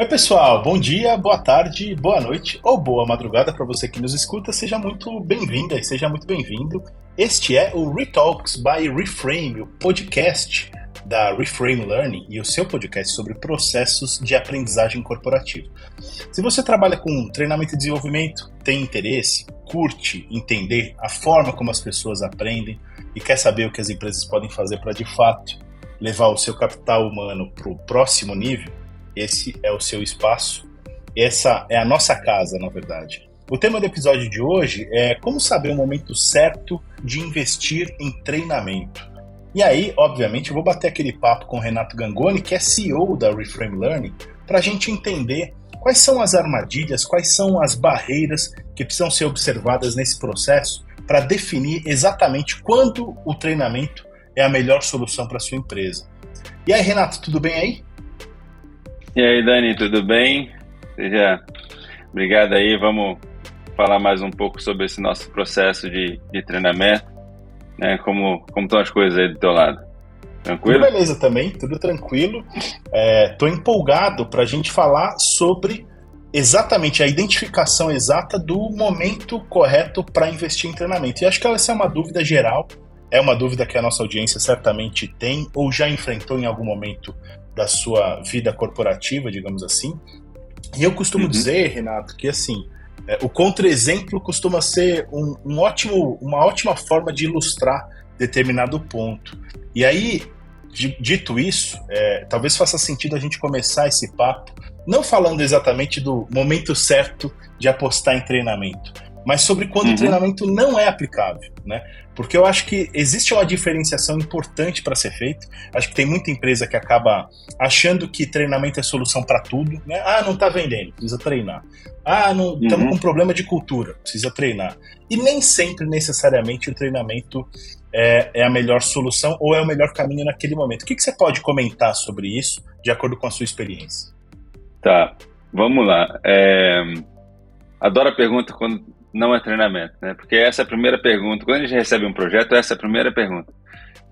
Oi, pessoal, bom dia, boa tarde, boa noite ou boa madrugada para você que nos escuta. Seja muito bem-vinda e seja muito bem-vindo. Este é o Retalks by Reframe, o podcast da Reframe Learning e o seu podcast sobre processos de aprendizagem corporativa. Se você trabalha com treinamento e desenvolvimento, tem interesse, curte entender a forma como as pessoas aprendem e quer saber o que as empresas podem fazer para, de fato, levar o seu capital humano para o próximo nível, esse é o seu espaço, essa é a nossa casa, na verdade. O tema do episódio de hoje é como saber o momento certo de investir em treinamento. E aí, obviamente, eu vou bater aquele papo com o Renato Gangoni, que é CEO da Reframe Learning, para a gente entender quais são as armadilhas, quais são as barreiras que precisam ser observadas nesse processo para definir exatamente quando o treinamento é a melhor solução para a sua empresa. E aí, Renato, tudo bem aí? E aí, Dani, tudo bem? Obrigado aí. Vamos falar mais um pouco sobre esse nosso processo de treinamento, né? Como estão as coisas aí do teu lado? Tranquilo? Tudo beleza também, tudo tranquilo. Estou empolgado para a gente falar sobre exatamente a identificação exata do momento correto para investir em treinamento. E acho que essa é uma dúvida geral, é uma dúvida que a nossa audiência certamente tem ou já enfrentou em algum momento da sua vida corporativa, digamos assim. E eu costumo dizer, Renato, que assim, o contra-exemplo costuma ser uma ótima forma de ilustrar determinado ponto. E aí, dito isso, talvez faça sentido a gente começar esse papo, não falando exatamente do momento certo de apostar em treinamento, mas sobre quando o treinamento não é aplicável, né? Porque eu acho que existe uma diferenciação importante para ser feita. Acho que tem muita empresa que acaba achando que treinamento é solução para tudo, né? Ah, não está vendendo, precisa treinar. Ah, não, estamos com problema de cultura, precisa treinar. E nem sempre, necessariamente, o treinamento é a melhor solução ou é o melhor caminho naquele momento. O que você pode comentar sobre isso, de acordo com a sua experiência? Tá, vamos lá. Adoro a pergunta quando não é treinamento, né? Porque essa é a primeira pergunta. Quando a gente recebe um projeto, essa é a primeira pergunta.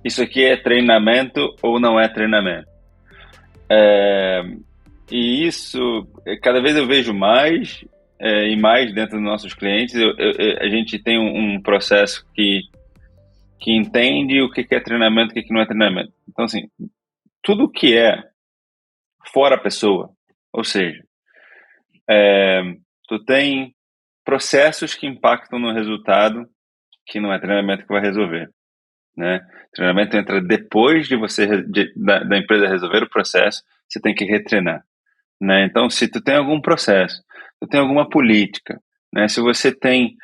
Isso aqui é treinamento ou não é treinamento? E isso, cada vez eu vejo mais e mais dentro dos nossos clientes. A gente tem um processo que entende o que é treinamento e o que não é treinamento. Então, assim, tudo que é fora a pessoa, ou seja, tu tem processos que impactam no resultado, que não é treinamento que vai resolver, né? Treinamento entra depois de da empresa resolver o processo, você tem que retreinar, né? Então, se tu tem algum processo, tu tem alguma política, né? Se você tem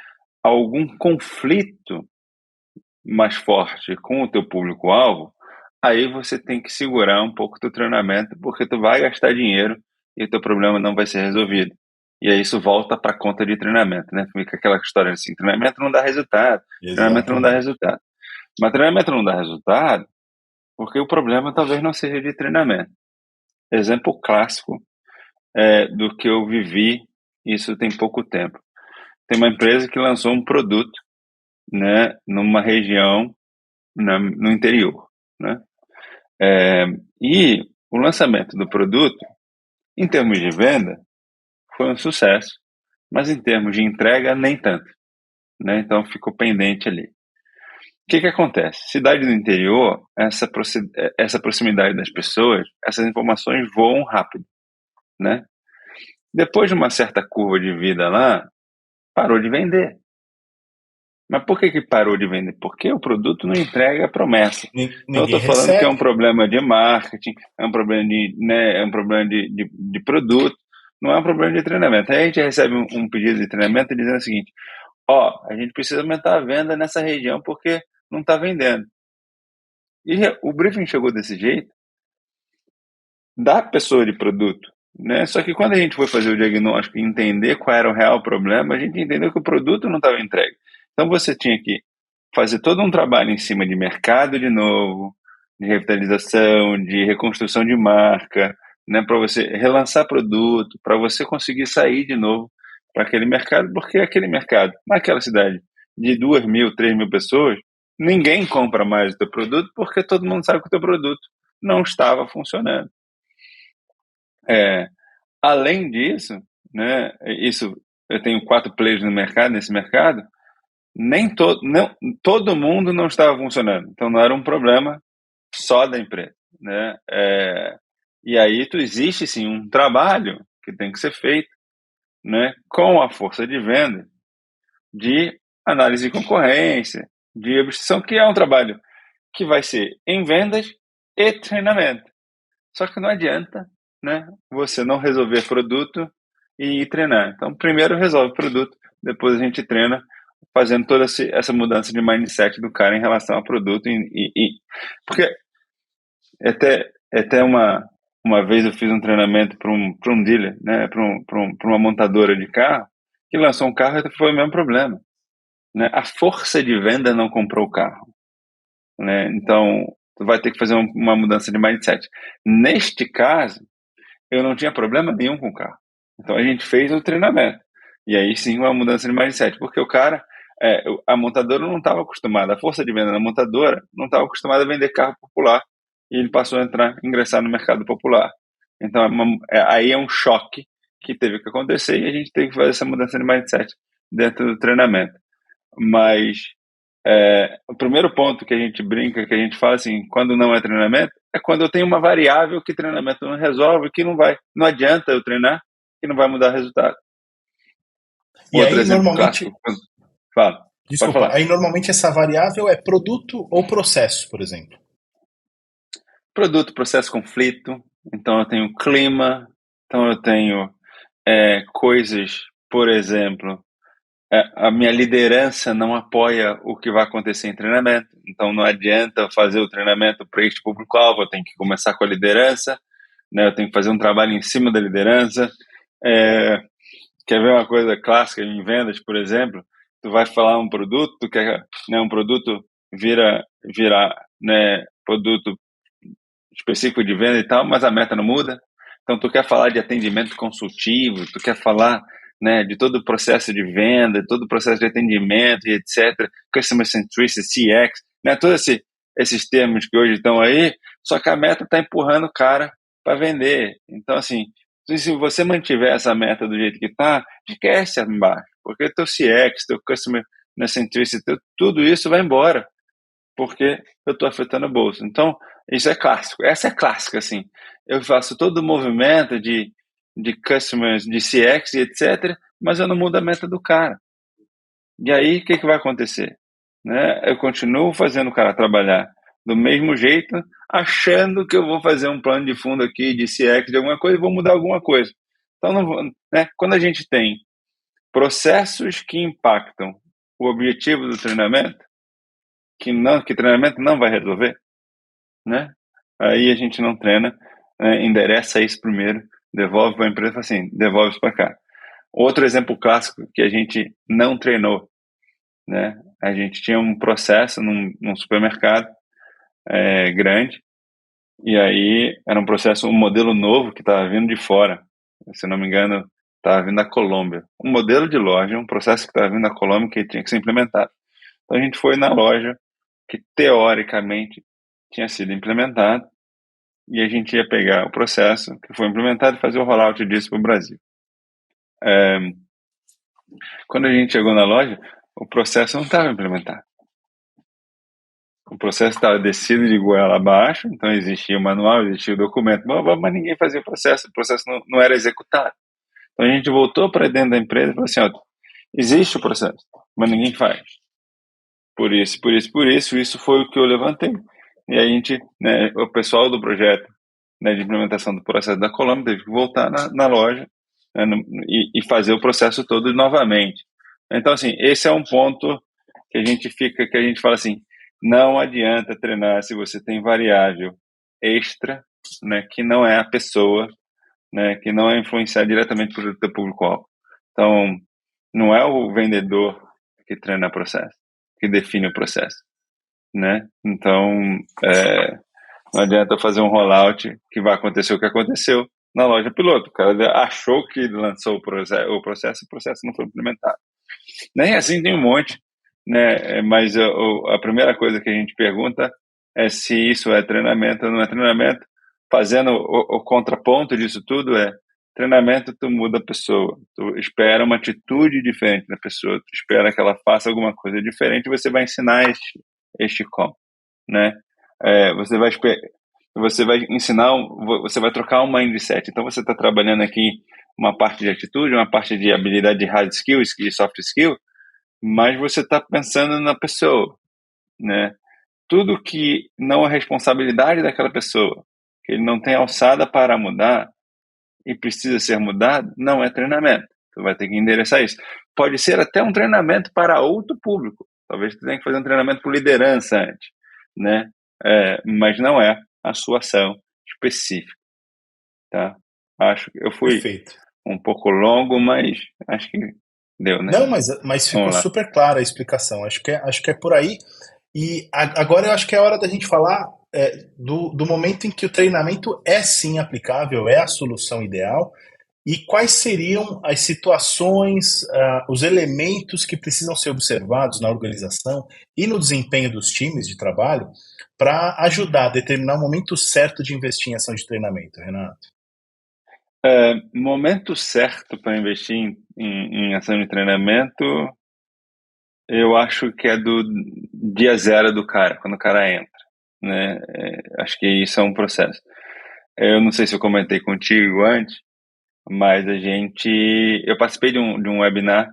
algum conflito mais forte com o teu público-alvo, aí você tem que segurar um pouco do treinamento, porque tu vai gastar dinheiro e o teu problema não vai ser resolvido. E aí isso volta para a conta de treinamento, né? Fica aquela história assim, treinamento não dá resultado, treinamento não dá resultado. Mas treinamento não dá resultado porque o problema talvez não seja de treinamento. Exemplo clássico do que eu vivi, isso tem pouco tempo. Tem uma empresa que lançou um produto, né, numa região no interior, né? E o lançamento do produto, em termos de venda, foi um sucesso, mas em termos de entrega, nem tanto, né? Então ficou pendente ali. O que acontece? Cidade do interior, essa proximidade das pessoas, essas informações voam rápido, né? Depois de uma certa curva de vida lá, parou de vender. Mas por que parou de vender? Porque o produto não entrega a promessa. Então eu estou falando que é um problema de marketing, é um problema de produto, não é um problema de treinamento. Aí a gente recebe um pedido de treinamento dizendo o seguinte: a gente precisa aumentar a venda nessa região porque não está vendendo. E o briefing chegou desse jeito, da pessoa de produto, né? Só que quando a gente foi fazer o diagnóstico e entender qual era o real problema, a gente entendeu que o produto não estava entregue. Então você tinha que fazer todo um trabalho em cima de mercado de novo, de revitalização, de reconstrução de marca, né, para você relançar produto, para você conseguir sair de novo para aquele mercado, porque aquele mercado, naquela cidade de 2.000, 3.000 pessoas, ninguém compra mais o teu produto porque todo mundo sabe que o teu produto não estava funcionando. além disso, né, isso eu tenho 4 players no mercado, nesse mercado, nem não, todo mundo não estava funcionando, então não era um problema só da empresa, né? E aí existe sim um trabalho que tem que ser feito, né, com a força de venda, de análise de concorrência, de obstrução, que é um trabalho que vai ser em vendas e treinamento. Só que não adianta, né, você não resolver produto e ir treinar. Então, primeiro resolve o produto, depois a gente treina, fazendo toda essa mudança de mindset do cara em relação ao produto. Porque até uma vez eu fiz um treinamento para um dealer, né, para uma montadora de carro, que lançou um carro e foi o mesmo problema, né? A força de venda não comprou o carro, né? Então, tu vai ter que fazer uma mudança de mindset. Neste caso, eu não tinha problema nenhum com o carro. Então, a gente fez o treinamento. E aí sim, uma mudança de mindset, porque o cara, a montadora não estava acostumada, a força de venda da montadora não estava acostumada a vender carro popular. E ele passou a ingressar no mercado popular. Então, aí é um choque que teve que acontecer e a gente teve que fazer essa mudança de mindset dentro do treinamento. Mas o primeiro ponto que a gente brinca, que a gente fala assim, quando não é treinamento, é quando eu tenho uma variável que treinamento não resolve, que não adianta eu treinar, que não vai mudar o resultado. E Outro aí, exemplo normalmente, clássico. Fala. desculpa, aí normalmente essa variável é produto ou processo, por exemplo? Produto, processo, conflito. Então eu tenho clima, então eu tenho coisas, por exemplo, a minha liderança não apoia o que vai acontecer em treinamento, então não adianta fazer o treinamento para este público-alvo, eu tenho que começar com a liderança, né? Eu tenho que fazer um trabalho em cima da liderança. Quer ver uma coisa clássica em vendas, por exemplo? Tu vai falar um produto, tu quer, né, um produto vira, né, produto específico de venda e tal, mas a meta não muda. Então, tu quer falar de atendimento consultivo, tu quer falar, né, de todo o processo de venda, todo o processo de atendimento e etc. Customer Centricity, CX, né, todos esses termos que hoje estão aí, só que a meta está empurrando o cara para vender. Então, assim, se você mantiver essa meta do jeito que está, esquece embaixo, porque teu CX, teu Customer Centricity, tudo isso vai embora, porque eu estou afetando a bolsa. Então, isso é clássico. Essa é clássica, assim. Eu faço todo o movimento de customers, de CX e etc., mas eu não mudo a meta do cara. E aí, o que vai acontecer? Né? Eu continuo fazendo o cara trabalhar do mesmo jeito, achando que eu vou fazer um plano de fundo aqui, de CX, de alguma coisa, e vou mudar alguma coisa. Então, não vou, né? Quando a gente tem processos que impactam o objetivo do treinamento, que treinamento não vai resolver, né? Aí a gente não treina, né? Endereça isso primeiro, devolve para a empresa e fala assim, devolve isso para cá. Outro exemplo clássico que a gente não treinou, né? A gente tinha um processo num supermercado grande, e aí era um processo, um modelo novo que estava vindo de fora, se não me engano, estava vindo da Colômbia. Um modelo de loja, um processo que estava vindo da Colômbia que tinha que ser implementado. Então a gente foi na loja que teoricamente tinha sido implementado e a gente ia pegar o processo que foi implementado e fazer o rollout disso para o Brasil. Quando a gente chegou na loja, o processo não estava implementado. O processo estava descido de goela abaixo, então existia o manual, existia o documento, mas ninguém fazia o processo não era executado. Então a gente voltou para dentro da empresa e falou assim, ó, existe o processo, mas ninguém faz. Por isso foi o que eu levantei. E aí a gente, né, o pessoal do projeto, né, de implementação do processo da Colômbia teve que voltar na loja, né, e fazer o processo todo novamente. Então, assim, esse é um ponto que a gente fala assim, não adianta treinar se você tem variável extra, né, que não é a pessoa, né, que não é influenciar diretamente para o teu público-alvo. Então, não é o vendedor que treina o processo, que define o processo, né? Então, não adianta eu fazer um rollout que vai acontecer o que aconteceu na loja piloto. O cara achou que lançou o processo não foi implementado. Nem assim tem um monte, né? Mas a primeira coisa que a gente pergunta é se isso é treinamento ou não é treinamento. Fazendo o contraponto disso tudo Treinamento, tu muda a pessoa, tu espera uma atitude diferente da pessoa, tu espera que ela faça alguma coisa diferente e você vai ensinar este como, né? É, você vai ensinar, você vai trocar um mindset. Então você está trabalhando aqui uma parte de atitude, uma parte de habilidade de hard skills e soft skill, mas você está pensando na pessoa, né? Tudo que não é responsabilidade daquela pessoa, que ele não tem alçada para mudar e precisa ser mudado, não é treinamento. Tu vai ter que endereçar isso. Pode ser até um treinamento para outro público. Talvez tu tenha que fazer um treinamento por liderança antes, né? Mas não é a sua ação específica, tá? Acho que eu fui Perfeito. um pouco longo, mas acho que deu, né? Não, mas ficou Vamos lá. super clara a explicação. Acho que é por aí. E agora eu acho que é hora da gente falar do momento em que o treinamento é sim aplicável, é a solução ideal, e quais seriam as situações, os elementos que precisam ser observados na organização e no desempenho dos times de trabalho para ajudar a determinar o momento certo de investir em ação de treinamento, Renato? Momento certo para investir em ação de treinamento, eu acho que é do dia zero do cara, quando o cara entra, né? Acho que isso é um processo. Eu não sei se eu comentei contigo antes, mas eu participei de um webinar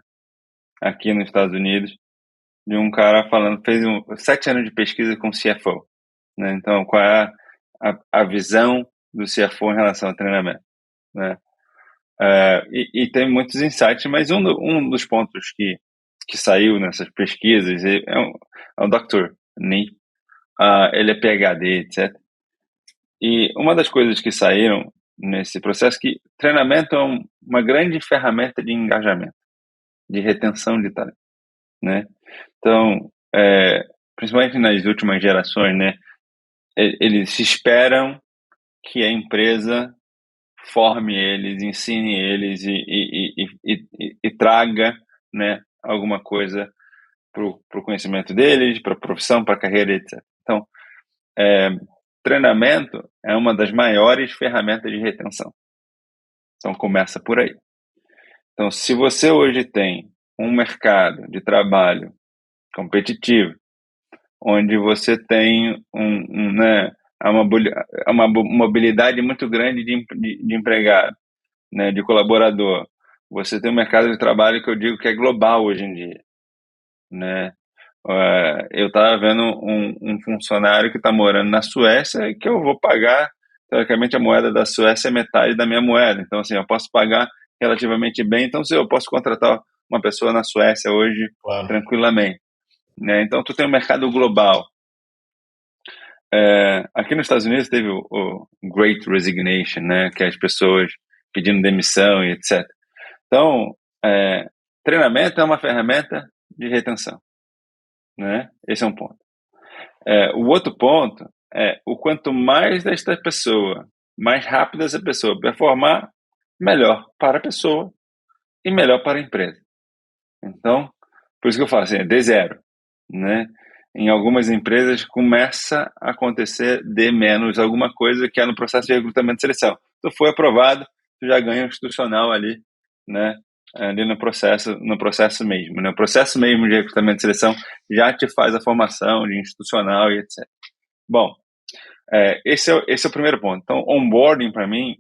aqui nos Estados Unidos, de um cara falando, fez 7 anos de pesquisa com o CFO, né? Então, qual é a visão do CFO em relação ao treinamento, né? E tem muitos insights, mas um dos pontos que saiu nessas pesquisas é o Dr. Nee. Ele é PhD, etc. E uma das coisas que saíram nesse processo é que treinamento é uma grande ferramenta de engajamento, de retenção de talento, né? Então, principalmente nas últimas gerações, né, eles esperam que a empresa forme eles, ensine eles e traga, né, alguma coisa para o conhecimento deles, para a profissão, para a carreira, etc. Então, treinamento é uma das maiores ferramentas de retenção. Então, começa por aí. Então, se você hoje tem um mercado de trabalho competitivo, onde você tem né, uma mobilidade muito grande de empregado, né, de colaborador. Você tem um mercado de trabalho que eu digo que é global hoje em dia, né? Eu estava vendo um funcionário que está morando na Suécia e que eu vou pagar, teoricamente a moeda da Suécia é metade da minha moeda, então assim, eu posso pagar relativamente bem, então se eu posso contratar uma pessoa na Suécia hoje Claro. tranquilamente, né? Então tu tem um mercado global. Aqui nos Estados Unidos teve o Great Resignation, né, que é as pessoas pedindo demissão e etc. Então, treinamento é uma ferramenta de retenção, né? Esse é um ponto. O outro ponto é o quanto mais desta pessoa, mais rápido essa pessoa performar, melhor para a pessoa e melhor para a empresa. Então, por isso que eu falo assim, é de zero, né? Em algumas empresas começa a acontecer de menos alguma coisa que é no processo de recrutamento e seleção. Tu foi aprovado, tu já ganha um institucional ali, né? Ali no processo mesmo, né? O processo mesmo de recrutamento e seleção já te faz a formação de institucional e etc. Bom, esse é o primeiro ponto. Então, onboarding para mim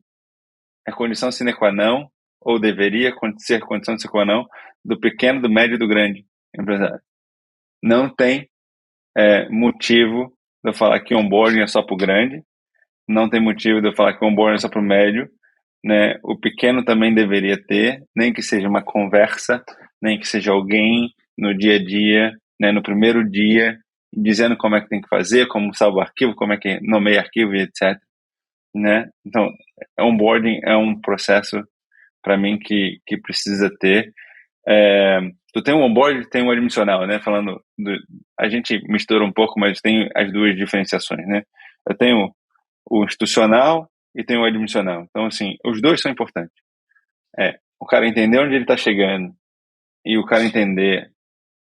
é condição sine qua non, ou deveria ser condição sine qua non, do pequeno, do médio e do grande empresário. Não tem motivo de eu falar que onboarding é só para o grande, não tem motivo de eu falar que onboarding é só para o médio, né? O pequeno também deveria ter, nem que seja uma conversa, nem que seja alguém no dia a dia, né, no primeiro dia, dizendo como é que tem que fazer, como salva o arquivo, como é que nomeia arquivo e etc. Né? Então, onboarding é um processo para mim que precisa ter. Tu tem um onboard, tem um admissional, né? A gente mistura um pouco, mas tem as duas diferenciações, né? Eu tenho o institucional e tenho o admissional. Então, assim, os dois são importantes. O cara entender onde ele está chegando e o cara entender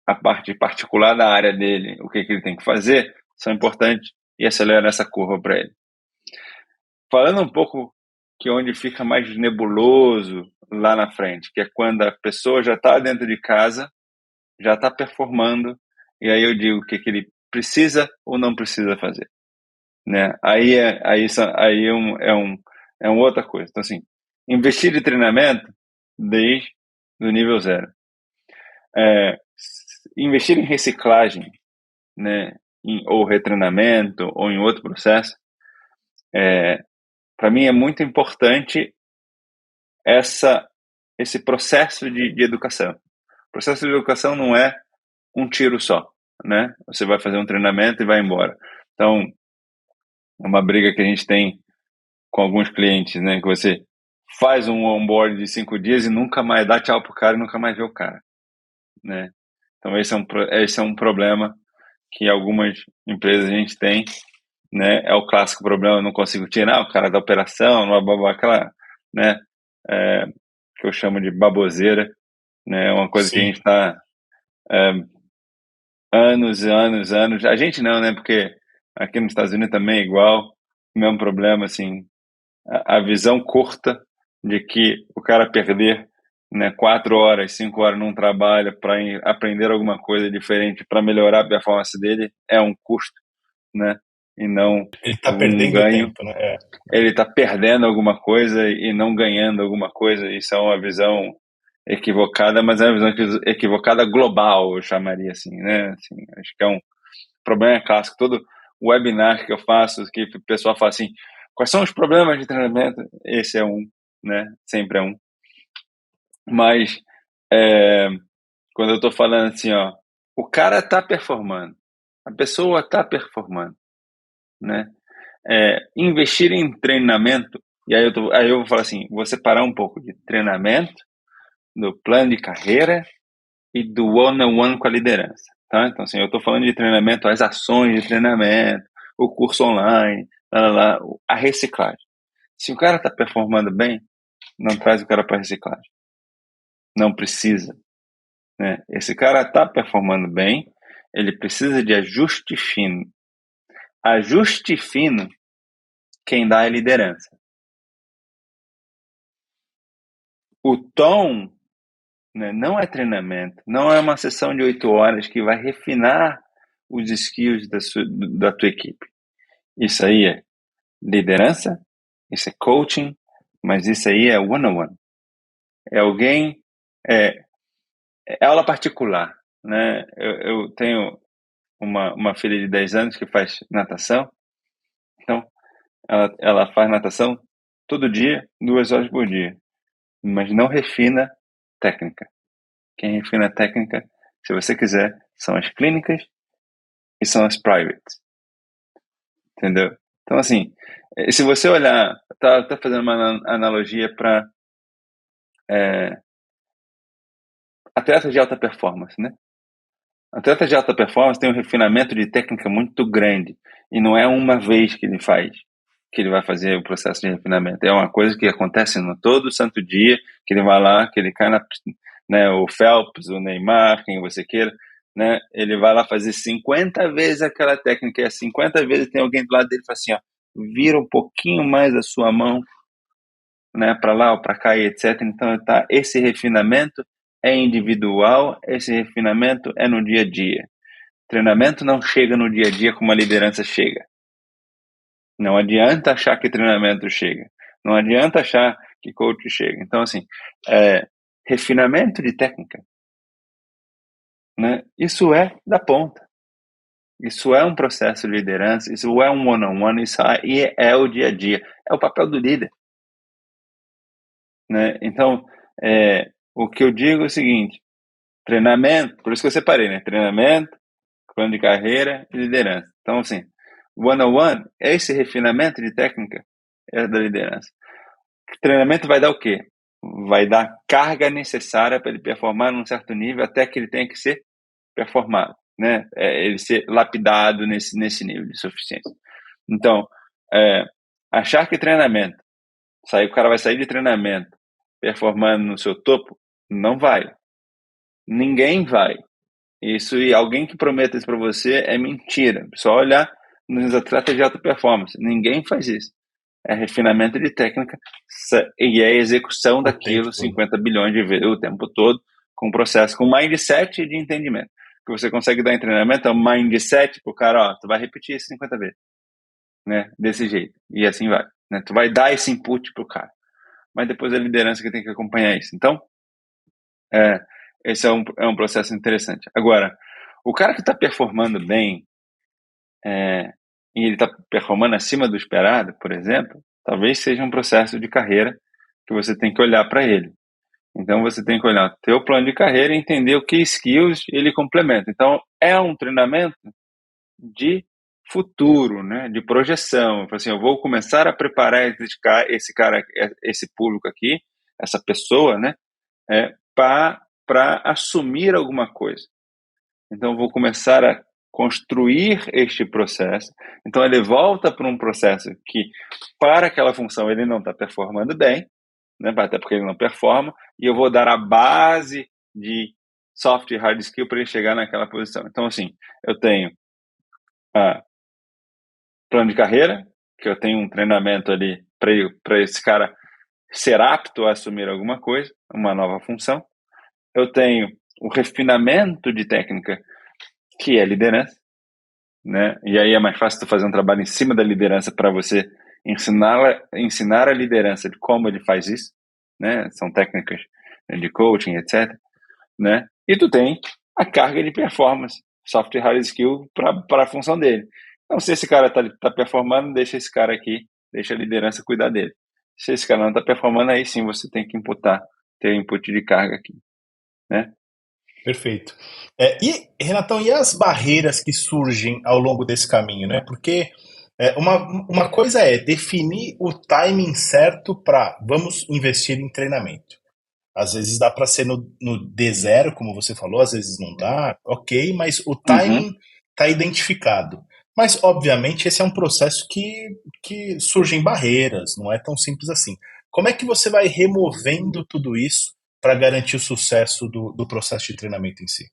a parte particular da área dele, o que ele tem que fazer, são importantes e aceleram essa curva para ele. Falando um pouco que onde fica mais nebuloso lá na frente, que é quando a pessoa já está dentro de casa, já está performando, e aí eu digo o que ele precisa ou não precisa fazer, né? Aí é uma outra coisa. Então, assim, investir em treinamento desde o nível zero. Investir em reciclagem, né, ou retreinamento, ou em outro processo, para mim é muito importante esse processo de educação. O processo de educação não é um tiro só, né? Você vai fazer um treinamento e vai embora. Então, é uma briga que a gente tem com alguns clientes, né? Que você faz um onboard de 5 dias e nunca mais dá tchau pro cara e nunca mais vê o cara, né? Então, esse é um problema que algumas empresas a gente tem, né? É o clássico problema, eu não consigo tirar o cara da operação, aquela, né? Que eu chamo de baboseira, né? É uma coisa que a Sim. gente está anos e anos, anos. A gente não, né? Porque aqui nos Estados Unidos também é igual, o mesmo problema, assim, a visão curta de que o cara perder, né, 4 horas, 5 horas num trabalho para aprender alguma coisa diferente para melhorar a performance dele é um custo, né? E não Ele tá um perdendo ganho. tempo, né? Ele está perdendo alguma coisa e não ganhando alguma coisa. Isso é uma visão equivocada, mas é uma visão equivocada global, eu chamaria assim, né? Assim, acho que é um problema clássico. Todo webinar que eu faço, que o pessoal fala assim, quais são os problemas de treinamento? Esse é um, né? Sempre é um. Mas quando eu estou falando assim, ó, o cara está performando, a pessoa está performando, né? Investir em treinamento, e aí eu vou falar assim, vou separar um pouco de treinamento, do plano de carreira e do one-on-one com a liderança, tá? Então, assim, eu estou falando de treinamento, as ações de treinamento, o curso online, a reciclagem. Se o cara está performando bem, não traz o cara para reciclagem. Não precisa, né? Esse cara está performando bem, ele precisa de ajuste fino. Ajuste fino, quem dá é liderança. O tom, né, não é treinamento, não é uma sessão de 8 horas que vai refinar os skills da tua equipe. Isso aí é liderança, isso é coaching, mas isso aí é one-on-one. É alguém, é aula particular, né? Eu tenho uma filha de 10 anos que faz natação, então ela faz natação todo dia, 2 horas por dia, mas não refina técnica. Quem refina técnica, se você quiser, são as clínicas e são as privates, entendeu? Então, assim, se você olhar, tá fazendo uma analogia para atletas de alta performance, né? Atleta de alta performance tem um refinamento de técnica muito grande e não é uma vez que ele faz, que ele vai fazer o processo de refinamento. É uma coisa que acontece no todo santo dia, que ele vai lá, que ele cai né, o Phelps, o Neymar, quem você queira, né? Ele vai lá fazer 50 vezes aquela técnica e 50 vezes tem alguém do lado dele e fala assim, ó, vira um pouquinho mais a sua mão, né, para lá ou para cá e etc. Então, esse refinamento é individual, esse refinamento é no dia a dia. Treinamento não chega no dia a dia como a liderança chega. Não adianta achar que treinamento chega. Não adianta achar que coach chega. Então, assim, refinamento de técnica, né? Isso é da ponta. Isso é um processo de liderança, isso é um one-on-one, isso aí é o dia a dia. É o papel do líder, né? Então, o que eu digo é o seguinte, treinamento, por isso que eu separei, né? Treinamento, plano de carreira e liderança. Então, assim, one-on-one é esse refinamento de técnica da liderança. O treinamento vai dar o quê? Vai dar carga necessária para ele performar num certo nível até que ele tenha que ser performado, né? Ele ser lapidado nesse nível de suficiência. Então, achar que treinamento, o cara vai sair de treinamento performando no seu topo, não vai. Ninguém vai. Isso, e alguém que prometa isso para você é mentira. Só olhar nos atletas de alta performance. Ninguém faz isso. é refinamento de técnica e é execução daquilo tempo todo. 50 bilhões de vezes o tempo todo, com processo, com mindset de entendimento. Que você consegue dar em treinamento é um mindset pro cara, ó, tu vai repetir isso 50 vezes, né? Desse jeito. E assim vai, né? Tu vai dar esse input pro cara. Mas depois é a liderança que tem que acompanhar isso. Então, esse é um processo interessante. Agora, o cara que está performando bem, e ele está performando acima do esperado, por exemplo, talvez seja um processo de carreira que você tem que olhar para ele. Então, você tem que olhar o teu plano de carreira e entender o que skills ele complementa. Então, é um treinamento de futuro, né, de projeção. Assim, eu vou começar a preparar esse cara, esse público aqui, essa pessoa, né, para assumir alguma coisa. Então, eu vou começar a construir este processo. Então, ele volta para um processo que, para aquela função, ele não está performando bem, né, até porque ele não performa, e eu vou dar a base de soft e hard skill para ele chegar naquela posição. Então, assim, eu tenho plano de carreira, que eu tenho um treinamento ali para esse cara ser apto a assumir alguma coisa, uma nova função. Eu tenho o refinamento de técnica, que é liderança, né? E aí é mais fácil tu fazer um trabalho em cima da liderança para você ensinar a liderança de como ele faz isso, né? São técnicas de coaching, etc, né? E tu tem a carga de performance, soft e hard skill para a função dele. Então, se esse cara tá performando, deixa esse cara aqui, deixa a liderança cuidar dele. Se esse cara não está performando, aí sim você tem que ter input de carga aqui, né? Perfeito. E, Renatão, e as barreiras que surgem ao longo desse caminho, né? Porque uma coisa é definir o timing certo para vamos investir em treinamento. Às vezes dá para ser no D0, como você falou, às vezes não dá, ok, mas o Uhum. timing está identificado. Mas, obviamente, esse é um processo que surgem barreiras, não é tão simples assim. Como é que você vai removendo tudo isso para garantir o sucesso do processo de treinamento em si?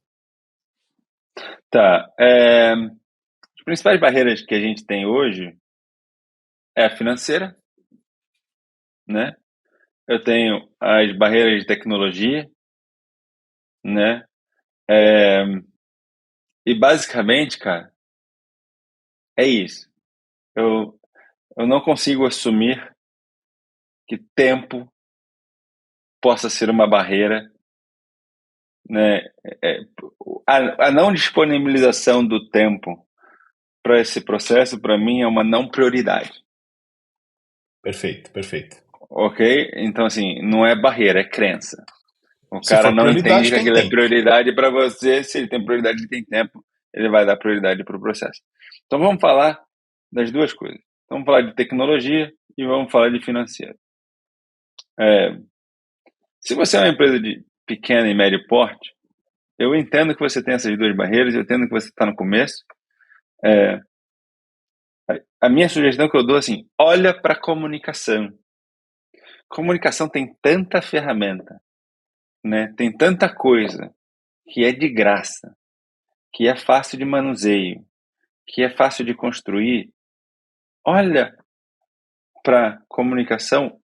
Tá. As principais barreiras que a gente tem hoje é a financeira, né? Eu tenho as barreiras de tecnologia, né? É, e basicamente, cara, é isso. Eu, eu não consigo assumir que tempo possa ser uma barreira, né? É, a não disponibilização do tempo para esse processo, para mim, é uma não prioridade. Perfeito, perfeito. Ok? Então, assim, não é barreira, é crença. O Se cara for não entende prioridade, que tem aquilo é tempo. prioridade para você. Se ele tem prioridade, ele tem tempo, ele vai dar prioridade para o processo. Então, vamos falar das duas coisas. Vamos falar de tecnologia e vamos falar de financeiro. Se você é uma empresa de pequeno e médio porte, eu entendo que você tem essas duas barreiras, eu entendo que você está no começo. A minha sugestão que eu dou assim, olha para a comunicação. Comunicação tem tanta ferramenta, né? Tem tanta coisa que é de graça, que é fácil de manuseio, que é fácil de construir. Olha para comunicação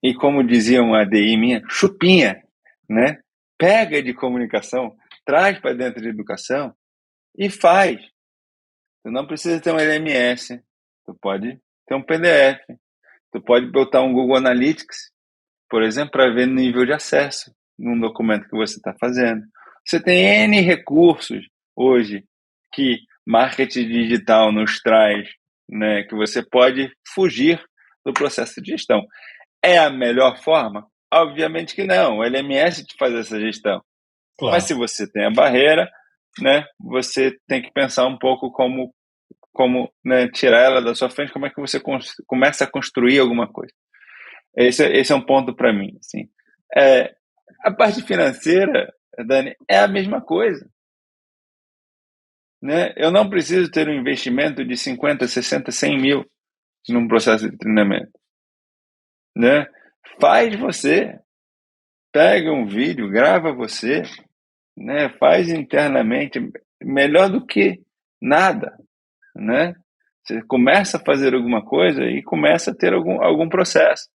e, como dizia uma ADI minha, chupinha, né? Pega de comunicação, traz para dentro de educação e faz. Tu não precisa ter um LMS, tu pode ter um PDF, tu pode botar um Google Analytics, por exemplo, para ver nível de acesso num documento que você está fazendo. Você tem N recursos hoje que marketing digital nos traz, né, que você pode fugir do processo de gestão. É a melhor forma? Obviamente que não. O LMS te faz essa gestão. Mas se Claro. você tem a barreira, né, você tem que pensar um pouco como né, tirar ela da sua frente, como é que você começa a construir alguma coisa. Esse é um ponto para mim. Assim. A parte financeira, Dani, é a mesma coisa. Né? Eu não preciso ter um investimento de 50, 60, 100 mil num processo de treinamento. Né? Faz você. Pega um vídeo, grava você, né? Faz internamente, melhor do que nada. Né? Você começa a fazer alguma coisa e começa a ter algum processo,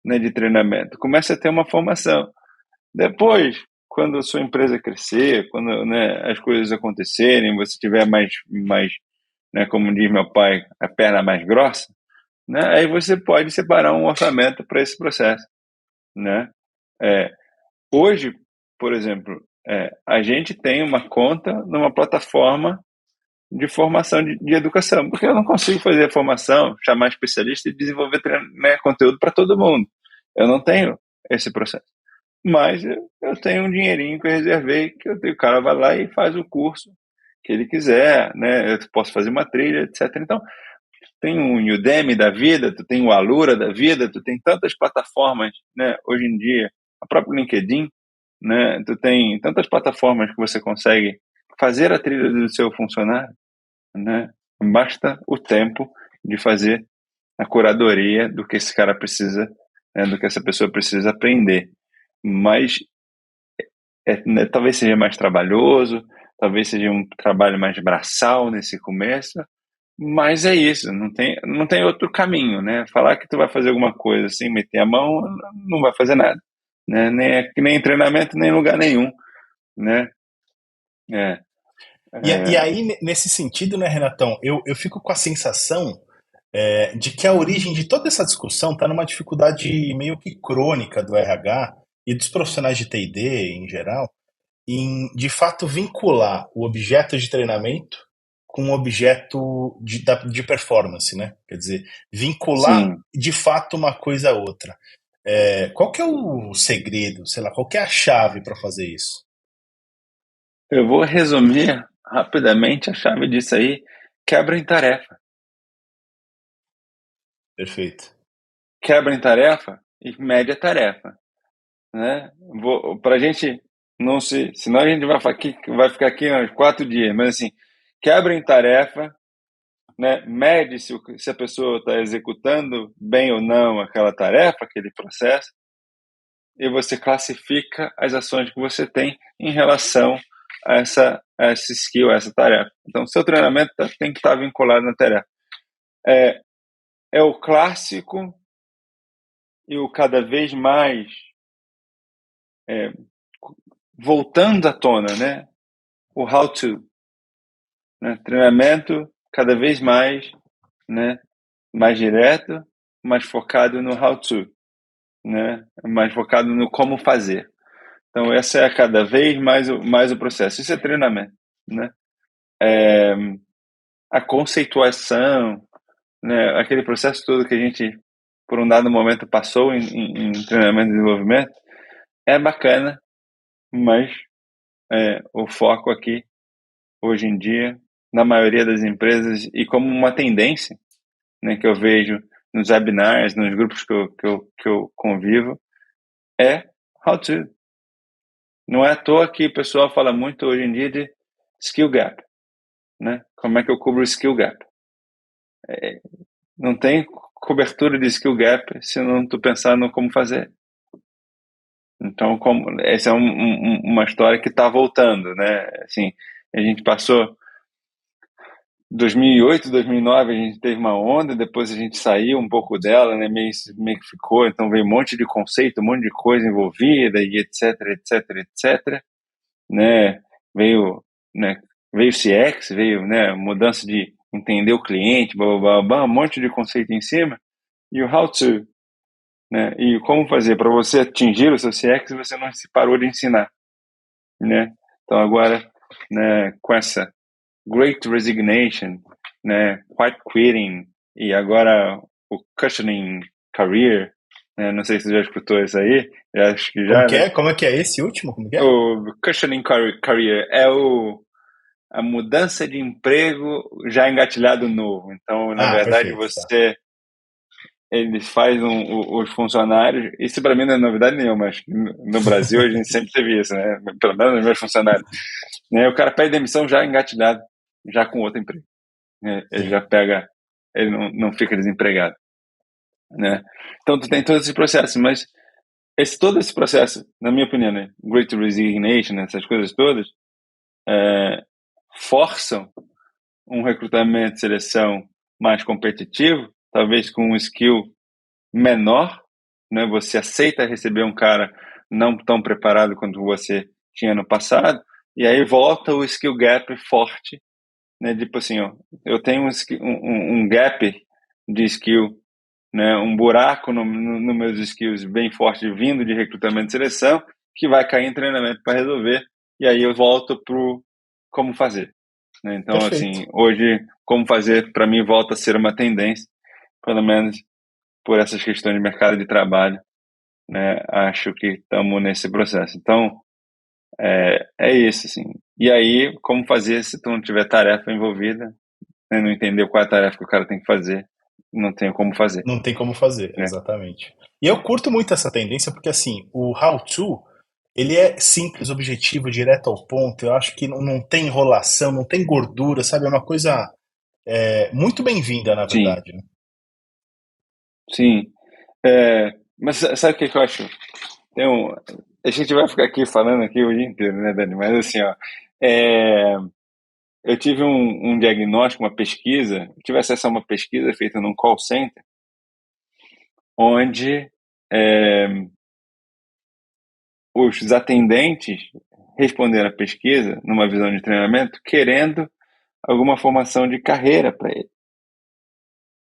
né, de treinamento, começa a ter uma formação. Depois, quando a sua empresa crescer, quando, né, as coisas acontecerem, você tiver mais, né, como diz meu pai, a perna mais grossa, né, aí você pode separar um orçamento para esse processo, né? É, hoje, por exemplo, a gente tem uma conta numa plataforma de formação de educação, porque eu não consigo fazer a formação, chamar especialista e desenvolver, né, conteúdo para todo mundo. Eu não tenho esse processo. Mas eu tenho um dinheirinho que eu reservei, que o cara vai lá e faz o curso que ele quiser, né? Eu posso fazer uma trilha, etc. Então, tem um Udemy da vida, tu tem o Alura da vida, tu tem tantas plataformas, né? Hoje em dia, a própria LinkedIn, né? Tu tem tantas plataformas que você consegue fazer a trilha do seu funcionário, né? Basta o tempo de fazer a curadoria do que esse cara precisa, né? Do que essa pessoa precisa aprender. Mas né, talvez seja mais trabalhoso, talvez seja um trabalho mais braçal nesse começo, mas é isso, não tem outro caminho, né? Falar que tu vai fazer alguma coisa sem meter a mão, não vai fazer nada, né? Nem em treinamento, nem em lugar nenhum, né? É, E é, aí, nesse sentido, né, Renatão, eu fico com a sensação de que a origem de toda essa discussão está numa dificuldade meio que crônica do RH e dos profissionais de TD em geral, em de fato vincular o objeto de treinamento com o objeto de performance, né? Quer dizer, vincular sim, de fato uma coisa a outra. Qual que é o segredo, sei lá, qual que é a chave para fazer isso? eu vou resumir rapidamente a chave disso aí, quebra em tarefa. Perfeito. Quebra em tarefa e mede a tarefa, né? Para a gente não se, senão a gente vai ficar aqui uns 4 dias, mas assim, quebra em tarefa, né? Mede se a pessoa está executando bem ou não aquela tarefa, aquele processo, e você classifica as ações que você tem em relação a essa skill, a essa tarefa. Então, seu treinamento tem que estar vinculado na tarefa. É, é o clássico e o cada vez mais é, voltando à tona, né? O how to, né? Treinamento cada vez mais, né? Mais direto, mais focado no how to, né? Mais focado no como fazer. Então essa é cada vez mais o processo. Isso é treinamento, né? É, a conceituação, né? Aquele processo todo que a gente por um dado momento passou em treinamento e desenvolvimento é bacana, mas o foco aqui hoje em dia na maioria das empresas e como uma tendência, né, que eu vejo nos webinars, nos grupos que eu convivo, é how to. Não é à toa que o pessoal fala muito hoje em dia de skill gap, né? Como é que eu cubro o skill gap? Não tem cobertura de skill gap se não tu pensar no como fazer. Então, essa é uma história que está voltando, né? Assim, a gente passou 2008, 2009 a gente teve uma onda, depois a gente saiu um pouco dela, né? Meio que ficou, então veio um monte de conceito, um monte de coisa envolvida e etc, etc, etc, né? Veio, né? Veio CX, veio, né? Mudança de entender o cliente, blá, blá, blá, blá, um monte de conceito em cima e o how to, né? E como fazer para você atingir o seu CX, você não se parou de ensinar, né? Então agora, né? Com essa Great Resignation, né? Quiet Quitting e agora o Cushioning Career, né? Não sei se você já escutou isso aí, eu acho que Como já, que né? é? Como é que é esse último? Como que é? O Cushioning Career é a mudança de emprego já engatilhado novo. Então, na Ah, verdade, perfeito, tá. ele faz os funcionários. Isso para mim não é novidade nenhuma, mas no Brasil a gente sempre teve isso, né? Pelo menos os meus funcionários. Né? O cara pede demissão já engatilhado, já com outro emprego. Né? Ele já Sim. pega, ele não fica desempregado. Né? Então, tu tem todo esse processo, mas todo esse processo, na minha opinião, né? Great Resignation, essas coisas todas, forçam um recrutamento, seleção mais competitivo, talvez com um skill menor, né? Você aceita receber um cara não tão preparado quanto você tinha no passado, e aí volta o skill gap forte, né? Tipo assim, ó, eu tenho um gap de skill, né? Um buraco no meus skills bem forte vindo de recrutamento e seleção, que vai cair em treinamento para resolver, e aí eu volto pro como fazer, né? Então, Perfeito. assim, hoje, como fazer, para mim, volta a ser uma tendência, pelo menos por essas questões de mercado de trabalho, né? Acho que estamos nesse processo. Então, é isso, assim. E aí, como fazer se tu não tiver tarefa envolvida, né? Não entender qual é a tarefa que o cara tem que fazer, não tem como fazer, Não tem como fazer, né? exatamente. E eu curto muito essa tendência porque, assim, o how to, ele é simples, objetivo, direto ao ponto. Eu acho que não tem enrolação, não tem gordura, sabe? É uma coisa muito bem-vinda, na Sim, verdade, né? sim. Mas sabe o que eu acho? A gente vai ficar aqui falando aqui o dia inteiro, né, Dani? Mas assim, ó, é, eu tive um diagnóstico, uma pesquisa, eu tive acesso a uma pesquisa feita num call center, onde é, os atendentes responderam a pesquisa numa visão de treinamento querendo alguma formação de carreira para ele,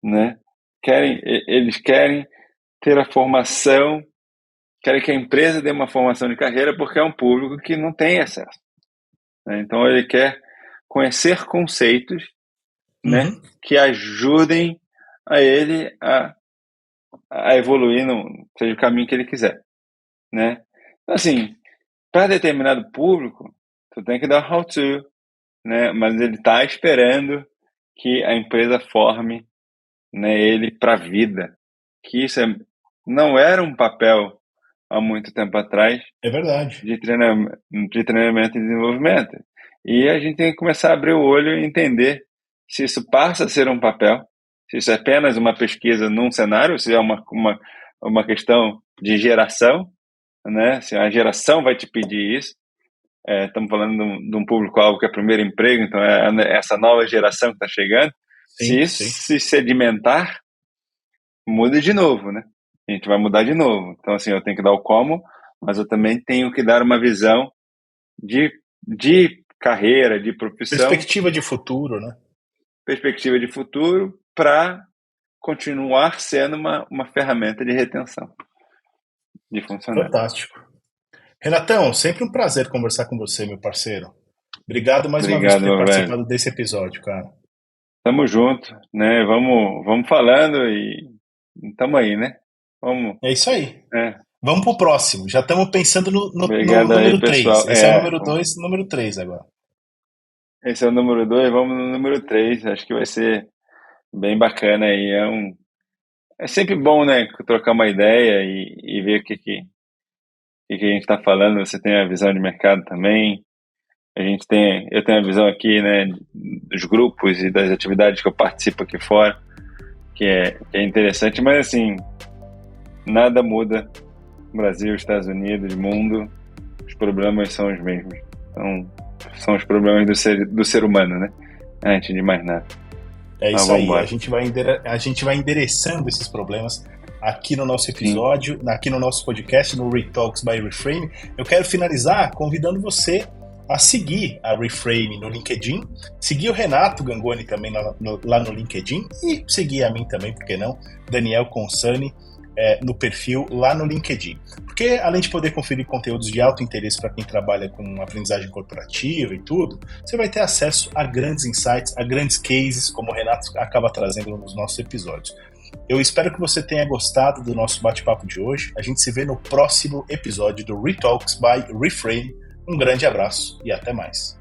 né? Eles querem ter a formação, querem que a empresa dê uma formação de carreira porque é um público que não tem acesso, né? Então ele quer conhecer conceitos, né, Uhum. que ajudem a ele a evoluir seja o caminho que ele quiser, né? Então, assim, para determinado público, tu tem que dar how to, né? Mas ele está esperando que a empresa forme, né, ele para a vida. Que isso não era um papel há muito tempo atrás É verdade. de treinamento e desenvolvimento. E a gente tem que começar a abrir o olho e entender se isso passa a ser um papel, se isso é apenas uma pesquisa num cenário, se é uma questão de geração, né? Se a geração vai te pedir isso. Estamos falando de um público-alvo que é primeiro emprego, então é essa nova geração que está chegando. Se Sim, isso sim. se sedimentar, muda de novo, né? A gente vai mudar de novo. Então, assim, eu tenho que dar o como, mas eu também tenho que dar uma visão de carreira, de profissão, Perspectiva de futuro, né? perspectiva de futuro, para continuar sendo uma ferramenta de retenção de funcionários. Fantástico. Renatão, sempre um prazer conversar com você, meu parceiro. Obrigado mais uma vez por Obrigado, ter meu velho. participado desse episódio, cara. Tamo junto, né? Vamos falando e tamo aí, né? Vamos. É isso aí. É. Vamos pro próximo. Já estamos pensando no Obrigado aí, número 3. pessoal. Esse é o número 2, número 3 agora. Esse é o número 2, vamos no número 3. Acho que vai ser bem bacana aí. É sempre bom, né? Trocar uma ideia e ver o que a gente está falando. Você tem a visão de mercado também. Eu tenho a visão aqui, né, dos grupos e das atividades que eu participo aqui fora, que é interessante, mas assim, nada muda. Brasil, Estados Unidos, mundo, os problemas são os mesmos. Então, são os problemas do ser humano, né? Antes de mais nada. É isso Vamos aí. embora. A gente vai endereçando esses problemas aqui no nosso Sim. episódio, aqui no nosso podcast, no Retalks by Reframe. Eu quero finalizar convidando você a seguir a Reframe no LinkedIn, seguir o Renato Gangoni também lá no LinkedIn e seguir a mim também, por que não? Daniel Consani, no perfil lá no LinkedIn. Porque além de poder conferir conteúdos de alto interesse para quem trabalha com aprendizagem corporativa e tudo, você vai ter acesso a grandes insights, a grandes cases, como o Renato acaba trazendo nos nossos episódios. Eu espero que você tenha gostado do nosso bate-papo de hoje. A gente se vê no próximo episódio do Retalks by Reframe. Um grande abraço e até mais.